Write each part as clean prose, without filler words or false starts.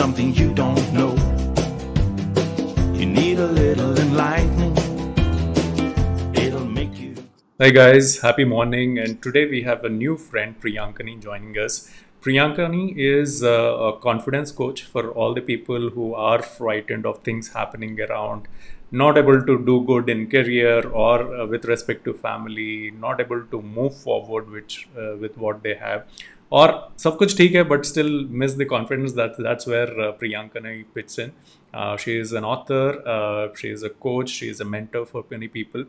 something you don't know. You need a little enlightening. It'll make you. Hi guys, happy morning, and today we have a new friend, Priyankani, joining us. Priyankani is a confidence coach for all the people who are frightened of things happening around, not able to do good in career or with respect to family, not able to move forward with what they have, or सब कुछ ठीक है but still miss the confidence. That's where Priyankani fits in. She is an author, she is a coach, she is a mentor for many people.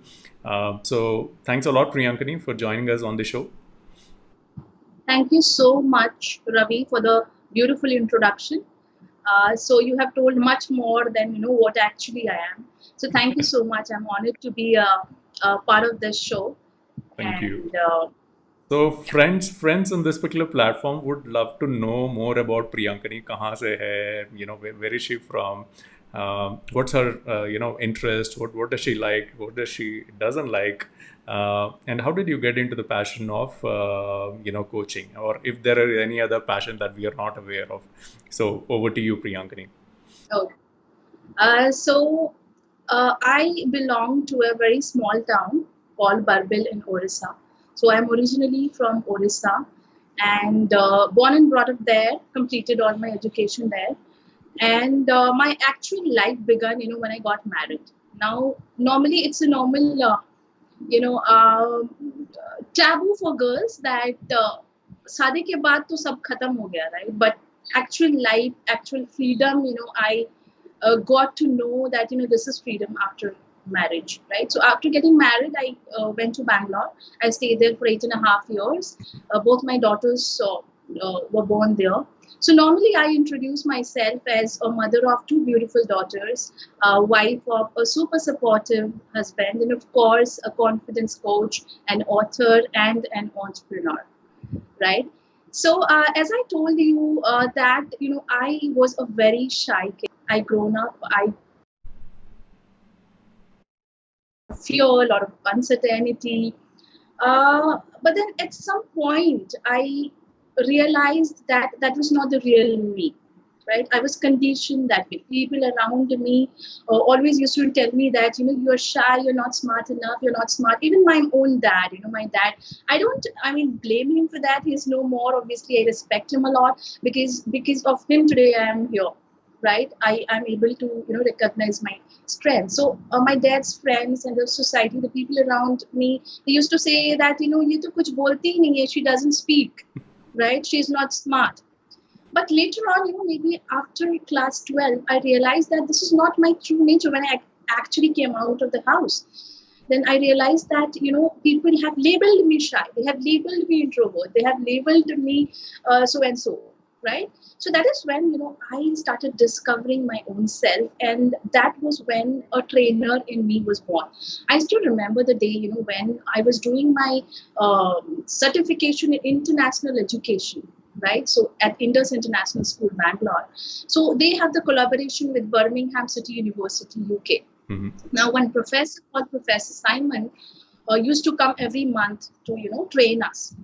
So thanks a lot, Priyankani, for joining us on the show. Thank you so much, Ravi, for the beautiful introduction. So you have told much more than what actually I am. So thank you so much. I'm honored to be a part of this show. Thank you. So friends on this particular platform would love to know more about Priyankani. कहाँ से है? Where is she from? What's her interest? What does she like? What does she doesn't like? And how did you get into the passion of coaching? Or if there are any other passion that we are not aware of? So over to you, Priyankani. Oh, I belong to a very small town called Barbil in Orissa. So I'm originally from Orissa and born and brought up there, completed all my education there. And my actual life began, when I got married. Now, normally it's a normal, taboo for girls that शादी के बाद तो सब खत्म हो गया, right? But actual life, actual freedom, I got to know that, this is freedom after marriage, right? So after getting married, I went to Bangalore. I stayed there for 8.5 years. Both my daughters were born there. So normally I introduce myself as a mother of 2 beautiful daughters, a wife of a super supportive husband, and of course a confidence coach, an author, and an entrepreneur, right? So as I told you that, I was a very shy kid. I grown up, I fear, a lot of uncertainty. But then at some point, I realized that that was not the real me, right? I was conditioned that way. People around me always used to tell me that, you're shy, you're not smart enough, you're not smart. Even my own dad, my dad, I mean, blame him for that. He's no more. Obviously, I respect him a lot because of him today I am here. Right, I am able to recognize my strength. So my dad's friends and the society, the people around me, they used to say that ये तो कुछ बोलती ही नहीं है, she doesn't speak, right? She's not smart. But later on, maybe after class 12, I realized that this is not my true nature. When I actually came out of the house, then I realized that people have labeled me shy, they have labeled me introvert, they have labeled me so and so, right? So that is when I started discovering my own self, and that was when a trainer in me was born. I still remember the day when I was doing my certification in international education, right? So at Indus International School, Bangalore. So they have the collaboration with Birmingham City University, UK. Mm-hmm. Now, one professor called Professor Simon used to come every month to train us.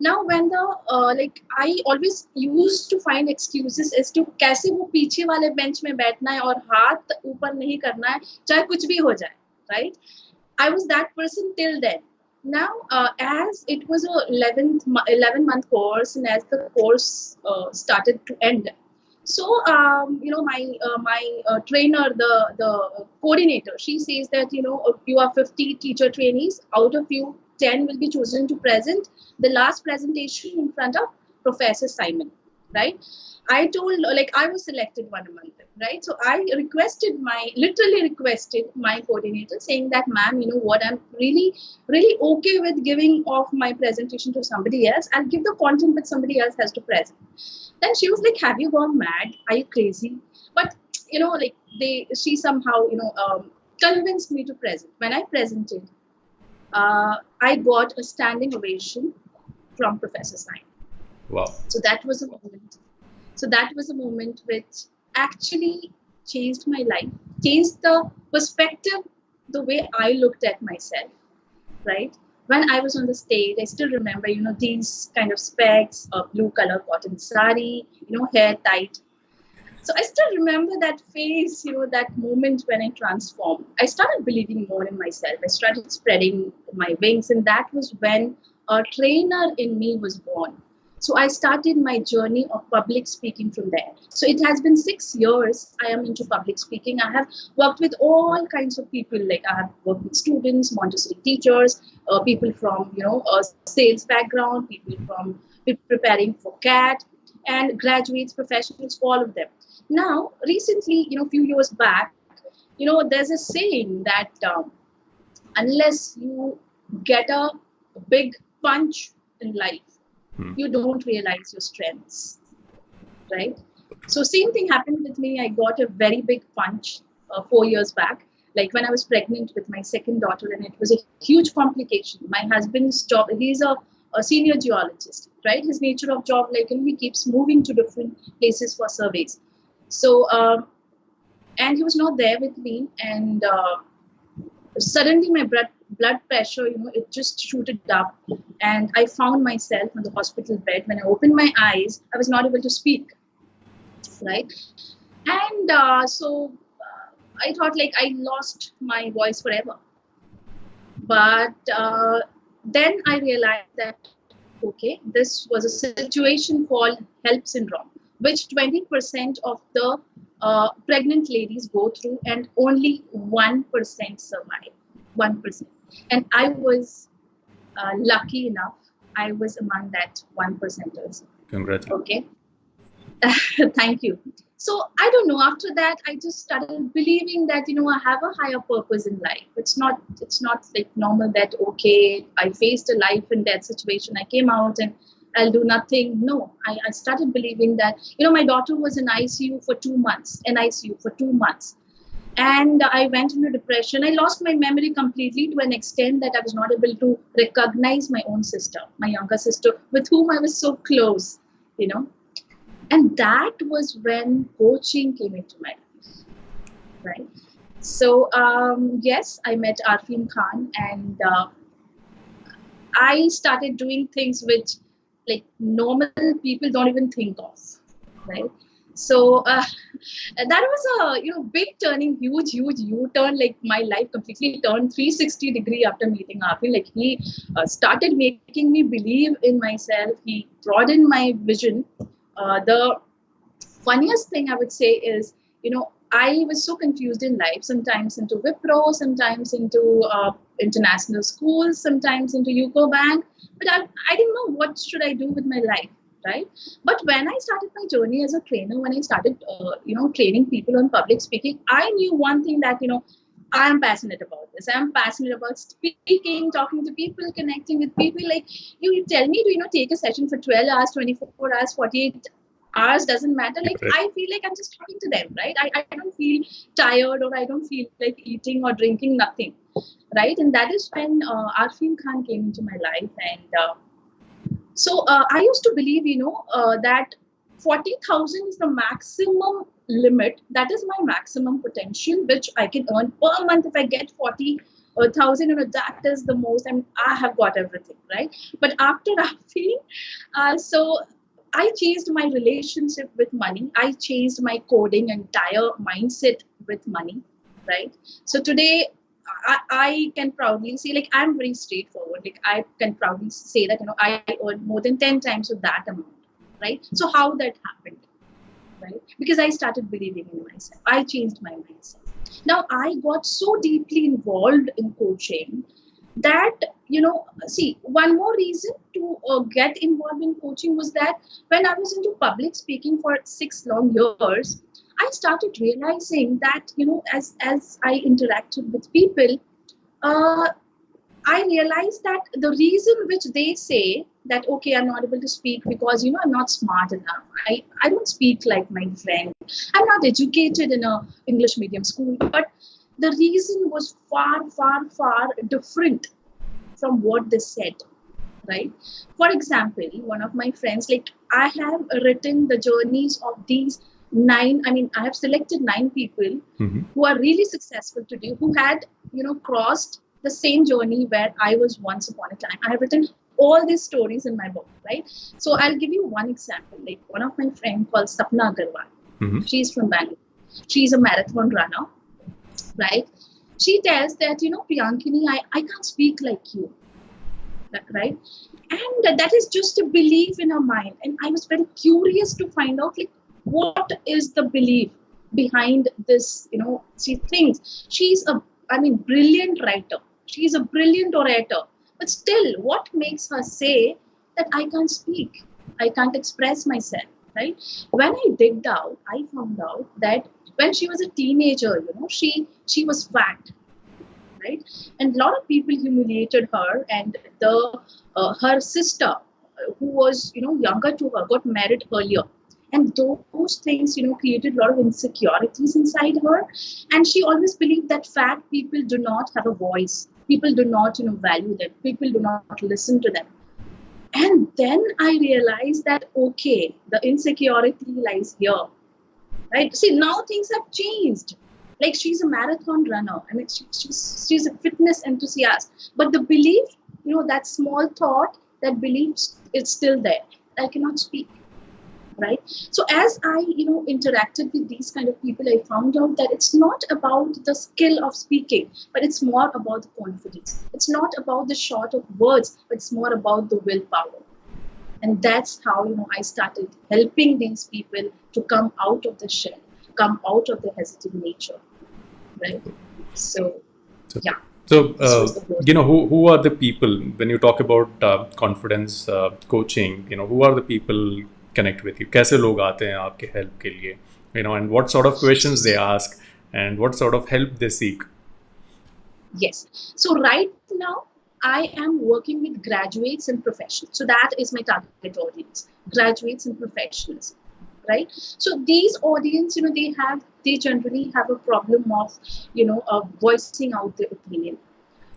Now, when I always used to find excuses as to कैसे वो पीछे वाले bench में बैठना है और हाथ ऊपर नहीं करना है, चाहे कुछ भी हो जाए, right? I was that person till then. Now, as it was a 11-month course, and as the course started to end, so my trainer, the coordinator, she says that you are 50 teacher trainees, out of you 10 will be chosen to present the last presentation in front of Professor Simon, right? I told, I was selected one among them, right? So I literally requested my coordinator, saying that, ma'am, what, I'm really, really okay with giving off my presentation to somebody else. I'll give the content, but somebody else has to present. Then she was like, have you gone mad? Are you crazy? But, she somehow, convinced me to present. When I presented, I got a standing ovation from Professor Simon. Wow. So that was a moment which actually changed my life, changed the perspective, the way I looked at myself, right? When I was on the stage, I still remember, these kind of specs, a blue color cotton sari, hair tight. So I still remember that phase, that moment when I transformed. I started believing more in myself. I started spreading my wings, and that was when a trainer in me was born. So I started my journey of public speaking from there. So it has been 6 years I am into public speaking. I have worked with all kinds of people. Like I have worked with students, Montessori teachers, people from sales background, people from people preparing for CAT, and graduates, professionals, all of them. Now, recently, a few years back, there's a saying that unless you get a big punch in life, you don't realize your strengths, right? So same thing happened with me. I got a very big punch 4 years back, like when I was pregnant with my second daughter, and it was a huge complication. My husband's job, he's a senior geologist, right? His nature of job, like, he keeps moving to different places for surveys. So, and he was not there with me, and suddenly my blood pressure, it just shooted up, and I found myself on the hospital bed. When I opened my eyes, I was not able to speak, right? And so I thought, like, I lost my voice forever. But then I realized that, okay, this was a situation called HELP syndrome, which 20% of the pregnant ladies go through, and only 1% survive. 1%. And I was lucky enough. I was among that 1%ers. Congratulations. Okay. Thank you. So I don't know. After that, I just started believing that I have a higher purpose in life. It's not like normal that, okay, I faced a life and death situation, I came out and I'll do nothing. No, I started believing that my daughter was in ICU for 2 months, and I went into depression. I lost my memory completely, to an extent that I was not able to recognize my own sister, my younger sister, with whom I was so close. And that was when coaching came into my life, right? So, yes, I met Arfeen Khan, and I started doing things which, like, normal people don't even think of, right? So that was a big turning, huge U-turn. Like, my life completely turned 360-degree after meeting Arfeen. Like, he started making me believe in myself. He broadened my vision. The funniest thing I would say is, I was so confused in life, sometimes into Wipro, sometimes into international schools, sometimes into UCO Bank, but I didn't know what should I do with my life, right? But when I started my journey as a trainer, when I started, training people on public speaking, I knew one thing, that, I am passionate about this. I am passionate about speaking, talking to people, connecting with people. Like, you tell me to, take a session for 12 hours, 24 hours, 48 hours, doesn't matter. Like, I feel like I'm just talking to them, right? I don't feel tired, or I don't feel like eating or drinking, nothing, right? And that is when Arfeen Khan came into my life. And so I used to believe, that 40,000 is the maximum limit. That is my maximum potential, which I can earn per month. If I get 40,000, that is the most, and I have got everything, right? But after Arfeen, so I changed my relationship with money. I changed my coding entire mindset with money, right? So today, I can proudly say, like, I'm very straightforward. Like, I can proudly say that, I earn more than 10 times of that amount, right? So how that happened, right? Because I started believing in myself. I changed my mindset. Now, I got so deeply involved in coaching that, see, one more reason to get involved in coaching was that when I was into public speaking for 6 long years, I started realizing that, as I interacted with people, I realized that the reason which they say that, okay, I'm not able to speak because, I'm not smart enough. I don't speak like my friend. I'm not educated in a English medium school. But the reason was far, far, far different from what they said, right? For example, one of my friends, like, I have written the journeys of these 9, I have selected 9 people who are really successful today, who had, crossed the same journey where I was once upon a time. I have written all these stories in my book, right? So I'll give you one example. Like, one of my friends called Sapna Agarwal. Mhm. She's from Bangalore. She's a marathon runner, right? She tells that, Priyankini, I can't speak like you, right? And that is just a belief in her mind. And I was very curious to find out, like, what is the belief behind this? She thinks she's brilliant writer. She's a brilliant orator. But still, what makes her say that I can't speak? I can't express myself, right? When I digged out, I found out that when she was a teenager, she was fat, right? And a lot of people humiliated her, and the her sister, who was younger to her, got married earlier, and those things created a lot of insecurities inside her, and she always believed that fat people do not have a voice. People do not value them. People do not listen to them. And then I realized that, okay, the insecurity lies here, right? See, now things have changed. Like, she's a marathon runner. I mean, she's a fitness enthusiast. But the belief, that small thought, that belief is still there. I cannot speak, right? So as I, interacted with these kind of people, I found out that it's not about the skill of speaking, but it's more about the confidence. It's not about the short of words, but it's more about the willpower. And that's how I started helping these people to come out of the shell, come out of the hesitant nature, right? So yeah. So, This was the goal. who are the people when you talk about confidence coaching? Who are the people connect with you? कैसे लोग आते हैं आपके help के लिए? And what sort of questions they ask and what sort of help they seek? Yes. So right now, I am working with graduates and professionals. So that is my target audience, graduates and professionals, right? So these audience, they generally have a problem of, voicing out their opinion.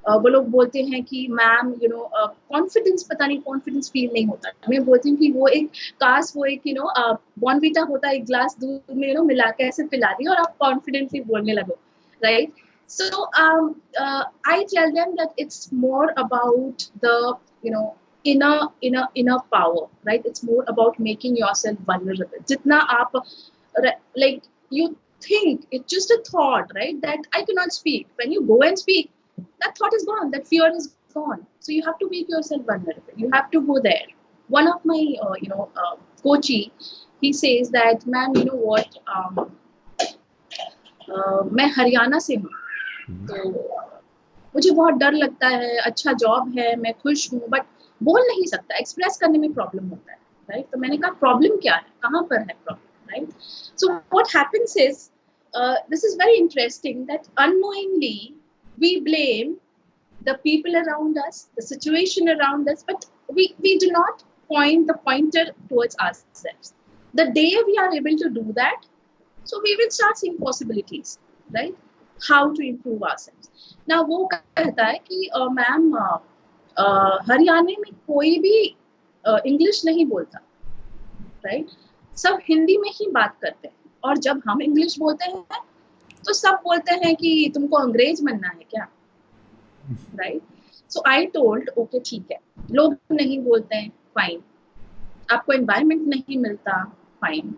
वो लोग बोलते हैं कि ma'am confidence पता नहीं confidence feel नहीं होता. मैं बोलती हूँ कि वो एक बॉर्नवीटा होता है, एक ग्लास दूध में मिला के ऐसे पिला दिया और आप कॉन्फिडेंटली बोलने लगो, right? So I tell them that it's more about the inner power, right? It's more about making yourself vulnerable. Jitna aap like you think it's just a thought, right? That I cannot speak. When you go and speak, that thought is gone. That fear is gone. So you have to make yourself vulnerable. You have to go there. One of my coachee, he says that, ma'am, you know what? मैं हरियाणा से हूँ, तो मुझे बहुत डर लगता है. अच्छा जॉब है, मैं खुश हूँ, बट बोल नहीं सकता, एक्सप्रेस करने में प्रॉब्लम होता है, राइट? तो मैंने कहा प्रॉब्लम क्या है, कहाँ पर है problem, right? So what happens is, this is very interesting, that unknowingly we blame the people around us, the situation around us, but we do not point the pointer towards ourselves. The day we are able to do that, so we will start seeing possibilities, right? How to improve ourselves. Now वो कहता है कि ma'am Haryana में कोई भी English नहीं बोलता, right? सब हिंदी में ही बात करते हैं, और जब हम इंग्लिश बोलते हैं तो सब बोलते हैं कि तुमको अंग्रेज बनना है क्या, right? So I told, okay ठीक है, लोग नहीं बोलते हैं, फाइन. आपको एनवायरनमेंट नहीं मिलता, फाइन.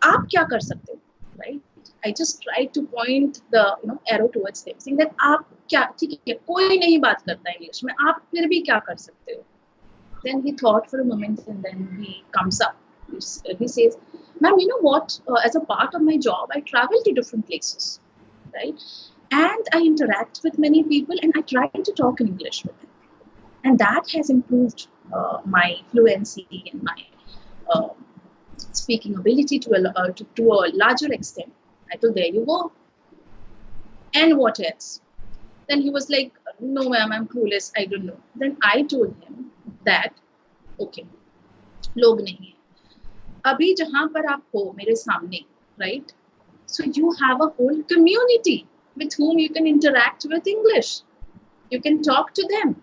आप क्या कर सकते हो, right? I just try two point the arrow towards them, saying that आप क्या, ठीक है, कोई नहीं बात करता है इंग्लिश में, आप फिर भी क्या कर सकते हो? Then he thought for a moment, and then he comes up. He says, ma'am, you know what? As a part of my job, I travel to different places, right? And I interact with many people, and I try to talk in English with them. And that has improved my fluency and my speaking ability to a larger extent. I told, there you go. And what else? Then he was like, no, ma'am, I'm clueless. I don't know. Then I told him that, okay, लोग नहीं है अभी जहां पर आप हो मेरे सामने, right? So you have a whole community with whom you can interact with English. You can talk to them,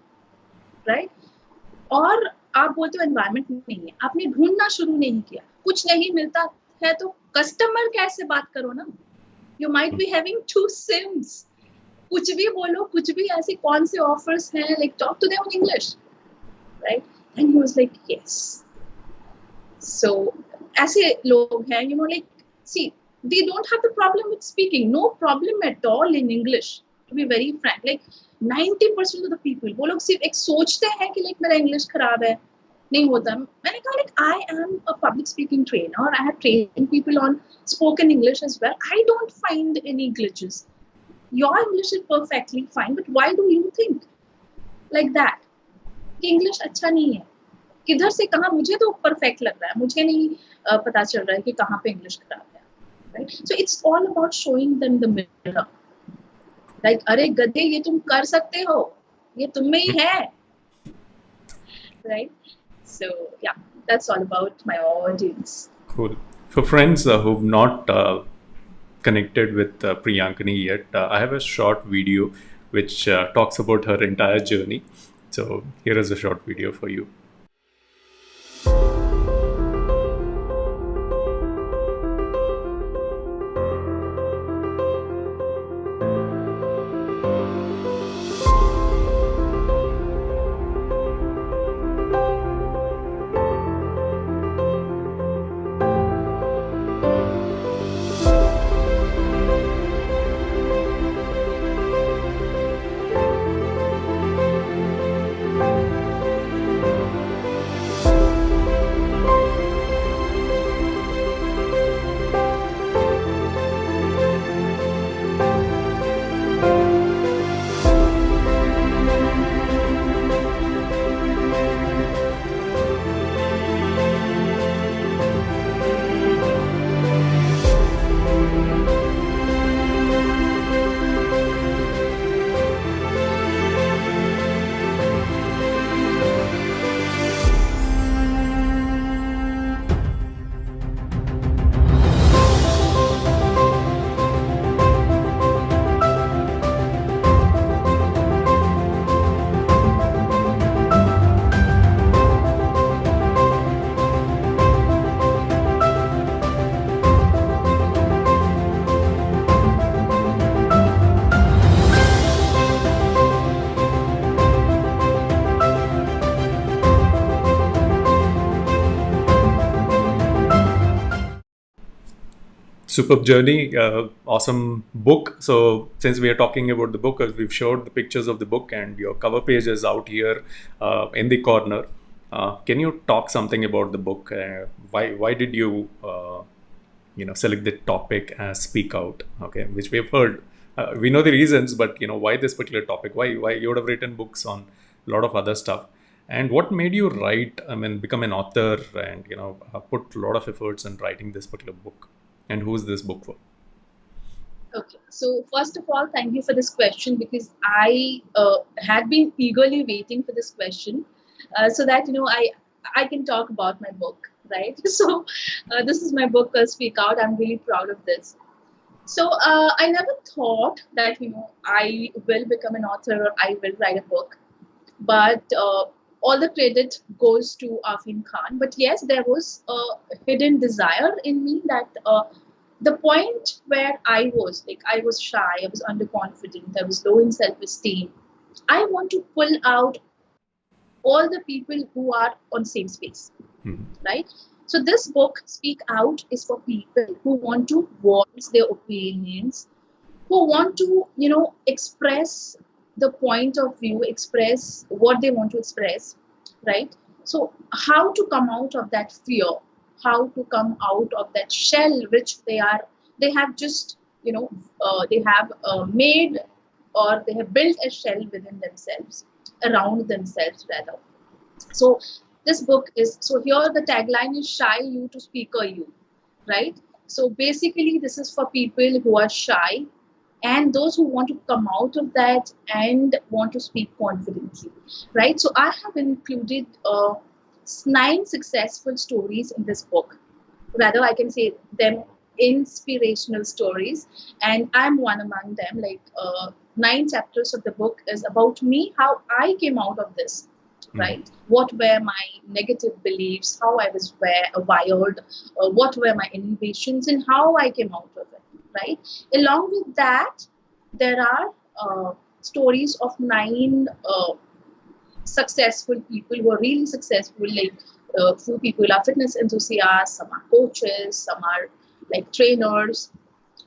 right? और आप बोलते हो एनवायरनमेंट नहीं है, आपने ढूंढना शुरू नहीं किया, कुछ नहीं मिलता है तो कस्टमर केयर से बात करो ना. You might be having 2 SIMs. कुछ भी बोलो, कुछ भी ऐसे कौन से ऑफर्स हैं, like talk to them in English, right? And he was like, yes. So ऐसे लोग हैं, like, see, they don't have the problem with speaking, no problem at all in English, to be very frank. Like 90% of the people, वो लोग सिर्फ एक सोचते हैं कि like मेरा English खराब है, नहीं होता. मैंने कहा like I am a public speaking trainer, I have trained people on spoken English as well. I don't find any glitches. Your English is perfectly fine, but why do you think like that कि English अच्छा नहीं है? किधर से कहाँ, मुझे तो perfect लग रहा है, मुझे नहीं पता चल रहा है कि कहाँ पे इंग्लिश खराब है, right? So it's all about showing them the mirror, like अरे गधे, ये तुम कर सकते हो, ये तुम में ही है, राइट? सो या, that's all about my audience. Cool. For friends who've not connected with Priyankani yet, I have a short video which talks about her entire journey. So here is a short video for you. Superb journey, awesome book. So since we are talking about the book, we've showed the pictures of the book and your cover page is out here in the corner. Can you talk something about the book? Why did you select the topic as Speak Out? Okay, which we have heard. We know the reasons, but why this particular topic? Why you would have written books on a lot of other stuff? And what made you write? Become an author and put a lot of efforts in writing this particular book. And who is this book for? Okay, so first of all, thank you for this question, because I had been eagerly waiting for this question so that I can talk about my book, right? So this is my book, Speak Out. I'm really proud of this. So I never thought that I will become an author or I will write a book, but all the credit goes to Arfeen Khan. But yes, there was a hidden desire in me that the point where I was shy, I was underconfident, I was low in self-esteem. I want to pull out all the people who are on same space, right? So this book, Speak Out, is for people who want to voice their opinions, who want to, express the point of view, express what they want to express, right? So how to come out of that fear, how to come out of that shell which they have just, they have made, or they have built a shell within themselves, around themselves rather. So this book is, so here the tagline is Shy You to Speaker You, right? So basically this is for people who are shy and those who want to come out of that and want to speak confidently, right? So I have included 9 successful stories in this book. Rather, I can say them inspirational stories, and I'm one among them. Like 9 chapters of the book is about me, how I came out of this, right? What were my negative beliefs, how I was wired, what were my inhibitions, and how I came out of it, right? Along with that, there are stories of 9 successful people who are really successful, like few people are fitness enthusiasts, some are coaches, some are like trainers,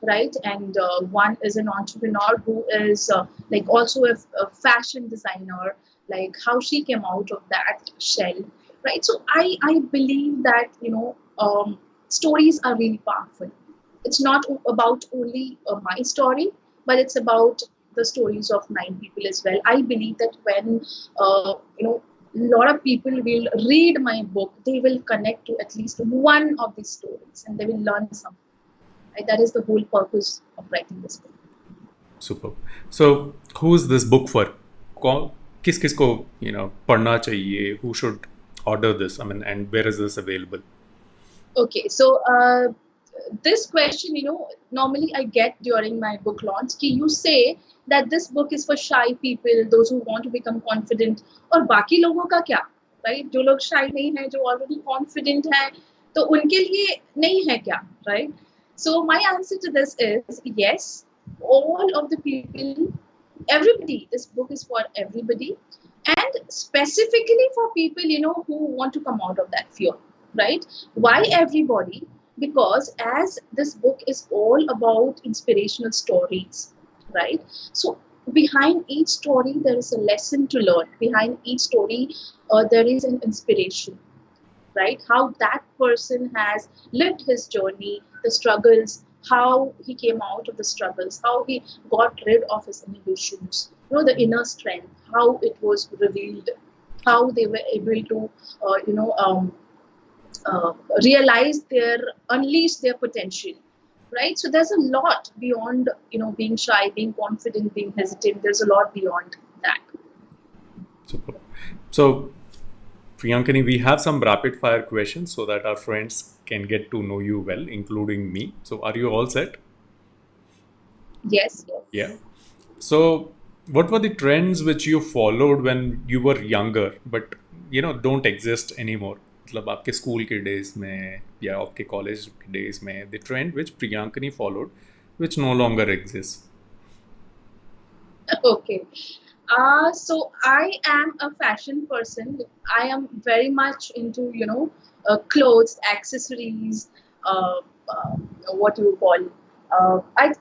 right? And one is an entrepreneur who is like also a fashion designer, like how she came out of that shell, right? So I believe that stories are really powerful. It's not about only my story, but it's about the stories of 9 people as well. I believe that when a lot of people will read my book, they will connect to at least one of these stories and they will learn something. Right? That is the whole purpose of writing this book. Super. So, who's this book for? किस किस को पढ़ना चाहिए? Who should order this? I mean, and where is this available? Okay, so this question, normally I get during my book launch. Ki you say that this book is for shy people, those who want to become confident. और बाकी लोगों का क्या? Right? जो लोग shy नहीं हैं, जो already confident हैं, तो उनके लिए नहीं है क्या? Right? So my answer to this is yes. All of the people, everybody. This book is for everybody, and specifically for people who want to come out of that fear. Right? Why everybody? Because as this book is all about inspirational stories, right? So behind each story there is a lesson to learn. Behind each story there is an inspiration, right? How that person has lived his journey, the struggles, how he came out of the struggles, how he got rid of his inhibitions, the inner strength, how it was revealed, how they were able to unleash their potential, right? So there's a lot beyond being shy, being confident, being hesitant. There's a lot beyond that. Super. So Priyankani, we have some rapid fire questions so that our friends can get to know you well, including me. So are you all set? Yes. Yeah. So what were the trends which you followed when you were younger but don't exist anymore? मतलब आपके school के days में या आपके college के days में the trend which Priyankani followed which no longer exists. Okay. So I am a fashion person. I am very much into clothes, accessories, what you call. I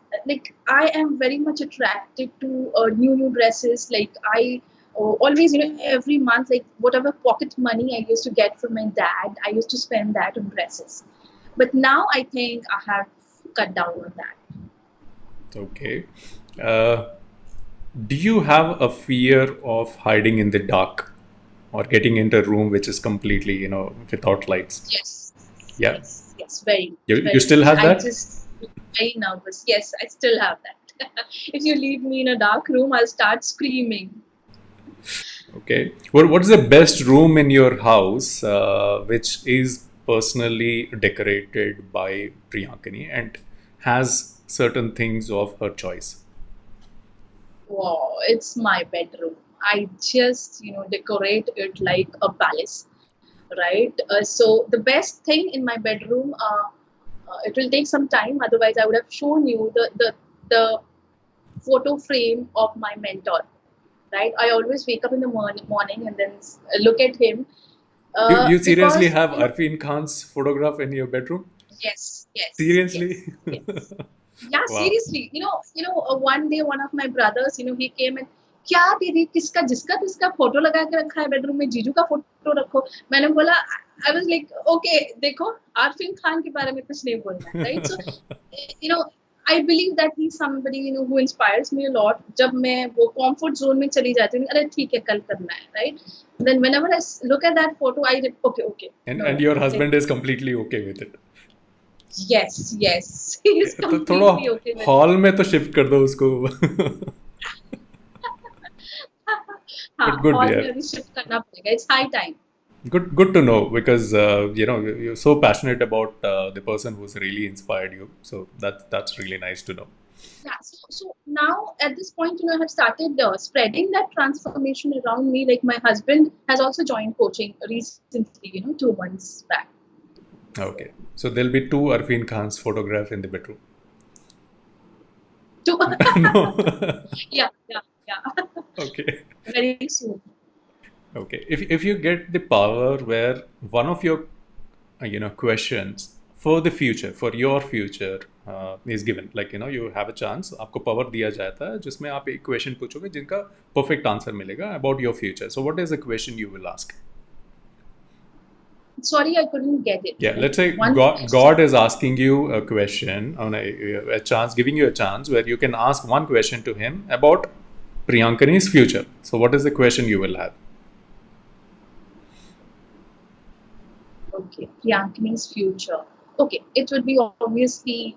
am very much attracted to new dresses. Like I always every month, like whatever pocket money I used to get from my dad, I used to spend that on dresses. But now I think I have cut down on that. Okay. Do you have a fear of hiding in the dark or getting into a room which is completely without lights? Yes. Yeah. Yes. Very. You still have that? I'm just very nervous. Yes, I still have that. If you leave me in a dark room, I'll start screaming. Okay. What is the best room in your house which is personally decorated by Priyankani and has certain things of her choice? Wow, it's my bedroom. I just decorate it like a palace, right? So the best thing in my bedroom, it will take some time. Otherwise, I would have shown you the photo frame of my mentor. Right? I always wake up in the morning and then look at him. You seriously because, have Arfeen Khan's photograph in your bedroom? Yes. Seriously? Yes. Yeah, Wow. seriously. One day one of my brothers, he came and क्या दीदी किसका जिसका photo लगा के रखा है bedroom में, जीजू का फोटो रखो. मैंने बोला, I was like, okay, देखो आरफीन खान के बारे में कुछ नहीं बोलना है, right? So I believe that he's somebody who inspires me a lot. जब मैं वो comfort zone में चली जाती हूँ, अरे ठीक है कल करना है, right? Then whenever I look at that photo, I did okay. And your husband is completely okay with it. Yes. He's तो completely थोड़ा okay with it. हॉल में तो शिफ्ट कर दो उसको. हाँ, good, hall yeah. में अभी shift करना पड़ेगा. It's high time. Good to know because you're so passionate about the person who's really inspired you. So that's really nice to know. Yeah. So now at this point, I have started spreading that transformation around me. Like my husband has also joined coaching recently, 2 months back. Okay. So there'll be 2 Arfeen Khan's photograph in the bedroom. No. Yeah. Okay. Very soon. Okay. If you get the power where one of your questions for the future, for your future is given, like you have a chance, आपको power दिया जाता है जिसमें आप एक question पूछोगे जिनका perfect answer मिलेगा about your future. So what is the question you will ask? Sorry, I couldn't get it. Yeah, let's say One God is asking you a question on a chance, giving you a chance where you can ask one question to him about Priyankani's future. So what is the question you will have? Okay, Priyankini's future. Okay, it would be obviously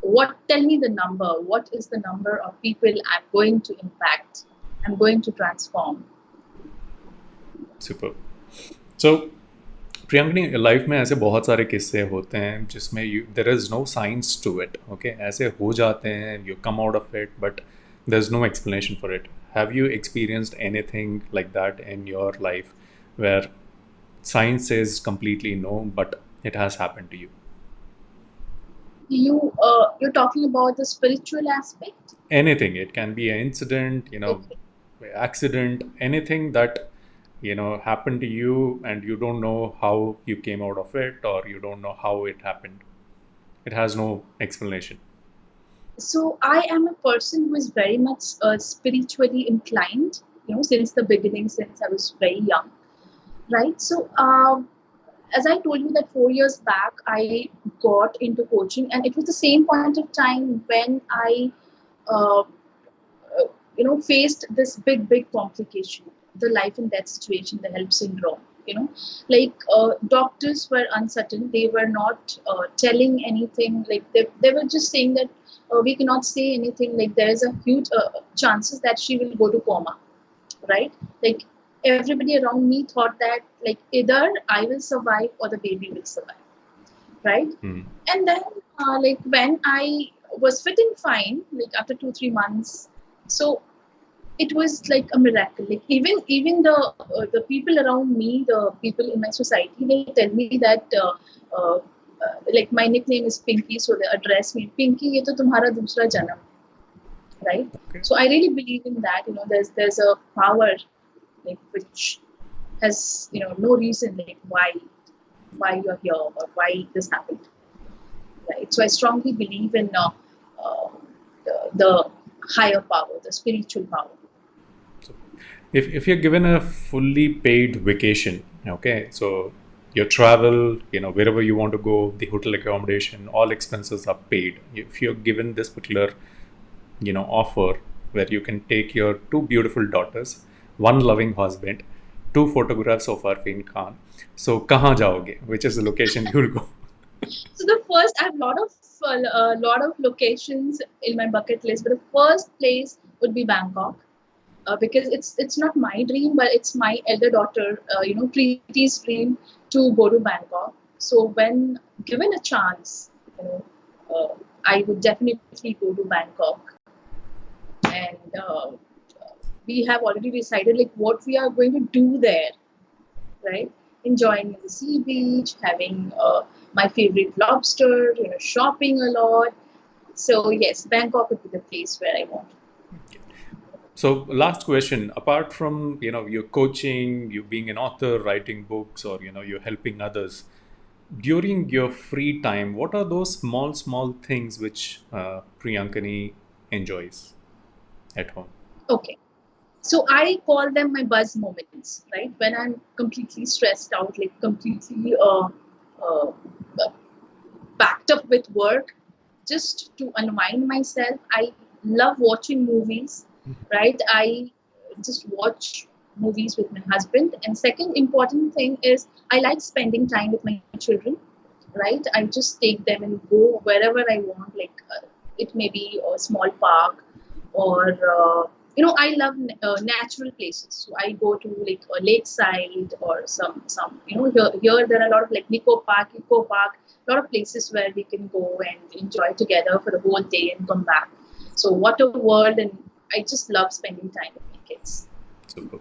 what? Tell me the number. What is the number of people I'm going to impact? I'm going to transform. Super. So प्रियंकनी life में ऐसे बहुत सारे किस्से होते हैं जिसमें there is no science to it. Okay, ऐसे हो जाते हैं, you come out of it but there is no explanation for it. Have you experienced anything like that in your life where science says completely no, but it has happened to you? You're talking about the spiritual aspect? Anything. It can be an incident, Okay. accident, anything that happened to you and you don't know how you came out of it, or you don't know how it happened. It has no explanation. So I am a person who is very much spiritually inclined, since the beginning, since I was very young. Right. So, as I told you that 4 years back, I got into coaching, and it was the same point of time when I, faced this big complication, the life and death situation, the HELP syndrome. Doctors were uncertain. They were not telling anything. Like they were just saying that we cannot say anything. Like there is a huge chances that she will go to coma. Right. Like everybody around me thought that like either I will survive or the baby will survive, right? And then when I was fit and fine, like after 2-3 months, so it was like a miracle. Like even the people around me, the people in my society, they tell me that like my nickname is Pinky, so they address me Pinky. ये तो तुम्हारा दूसरा जन्म, right? Okay. So I really believe in that. There's a power like which has no reason like why you're here or why this happened, right? So I strongly believe in the higher power, the spiritual power. So if you're given a fully paid vacation, okay, so your travel, wherever you want to go, the hotel accommodation, all expenses are paid. If you're given this particular offer where you can take your 2 beautiful daughters, 1 loving husband, 2 photographs of Arfeen Khan. So, kahan jaoge? Which is the location you'll go? So the first, I have a lot of locations in my bucket list, but the first place would be Bangkok, because it's not my dream, but it's my elder daughter, Preeti's dream to go to Bangkok. So when given a chance, I would definitely go to Bangkok, and we have already decided like what we are going to do there, right? Enjoying the sea beach, having my favorite lobster, shopping a lot. So yes, Bangkok would be the place where I want. So last question, apart from your coaching, you being an author, writing books, or you're helping others, during your free time, what are those small things which Priyankani enjoys at home? Okay. So I call them my buzz moments, right? When I'm completely stressed out, like completely backed up with work, just to unwind myself. I love watching movies, right? I just watch movies with my husband. And second important thing is I like spending time with my children, right? I just take them and go wherever I want. Like it may be a small park or I love natural places. So I go to like a lakeside or some here there are a lot of like Eco Park, a lot of places where we can go and enjoy together for the whole day and come back. So what a world, and I just love spending time with my kids. Super.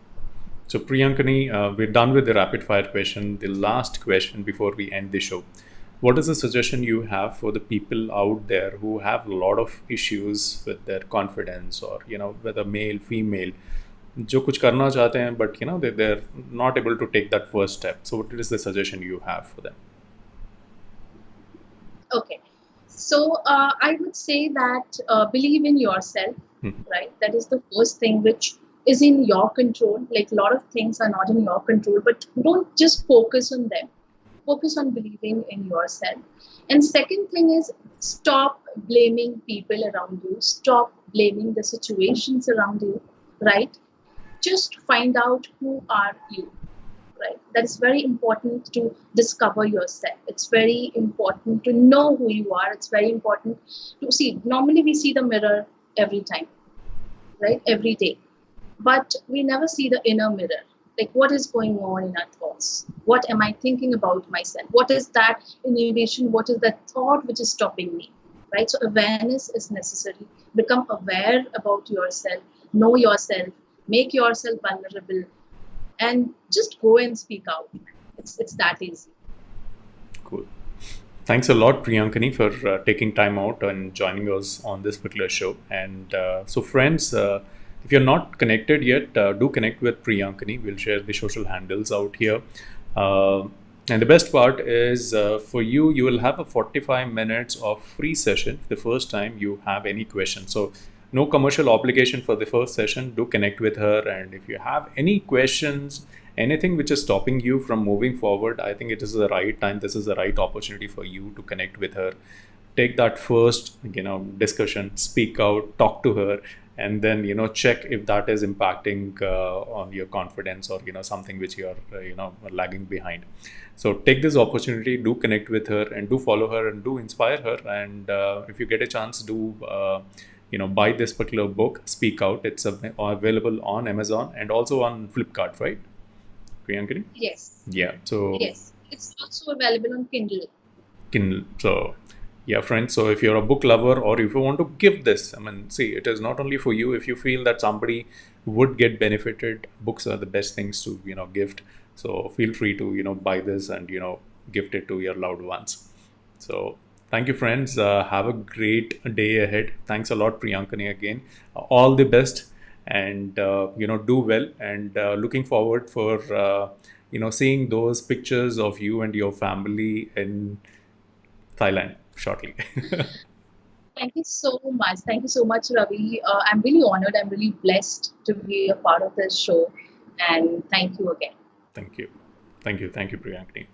So Priyankani, we're done with the rapid fire question. The last question before we end the show. What is the suggestion you have for the people out there who have a lot of issues with their confidence, or whether male, female, जो कुछ करना चाहते हैं but they're not able to take that first step. So what is the suggestion you have for them? Okay. So I would say that believe in yourself, right? That is the first thing which is in your control. Like a lot of things are not in your control, but don't just focus on them. Focus on believing in yourself. And second thing is stop blaming people around you. Stop blaming the situations around you, right? Just find out who are you, right? That is very important to discover yourself. It's very important to know who you are. It's very important to see. Normally we see the mirror every time, right? Every day. But we never see the inner mirror. Like what is going on in our thoughts? What am I thinking about myself? What is that inhibition? What is that thought which is stopping me? Right? So awareness is necessary. Become aware about yourself, know yourself, make yourself vulnerable, and just go and speak out. It's that easy. Cool. Thanks a lot, Priyankani, for taking time out and joining us on this particular show. And so, friends, if you're not connected yet, do connect with Priyankani. We'll share the social handles out here. And the best part is for you, you will have a 45 minutes of free session the first time you have any questions. So no commercial obligation for the first session. Do connect with her. And if you have any questions, anything which is stopping you from moving forward, I think it is the right time. This is the right opportunity for you to connect with her. Take that first, discussion, speak out, talk to her, and then check if that is impacting on your confidence or something which you are lagging behind. So take this opportunity, do connect with her, and do follow her, and do inspire her. And if you get a chance, do buy this particular book, Speak Out. It's available on Amazon and also on Flipkart, right, Priyankani? Yes. Yeah. So Yes. It's also available on Kindle. So yeah, friends, so if you're a book lover or if you want to give this, see, it is not only for you. If you feel that somebody would get benefited, books are the best things to gift. So feel free to buy this and gift it to your loved ones. So thank you, friends. Have a great day ahead. Thanks a lot, Priyankani, again. All the best, and do well, and looking forward for seeing those pictures of you and your family in Thailand shortly. Thank you so much. Thank you so much, Ravi. I'm really honored. I'm really blessed to be a part of this show. And thank you again. Thank you, Priyankani.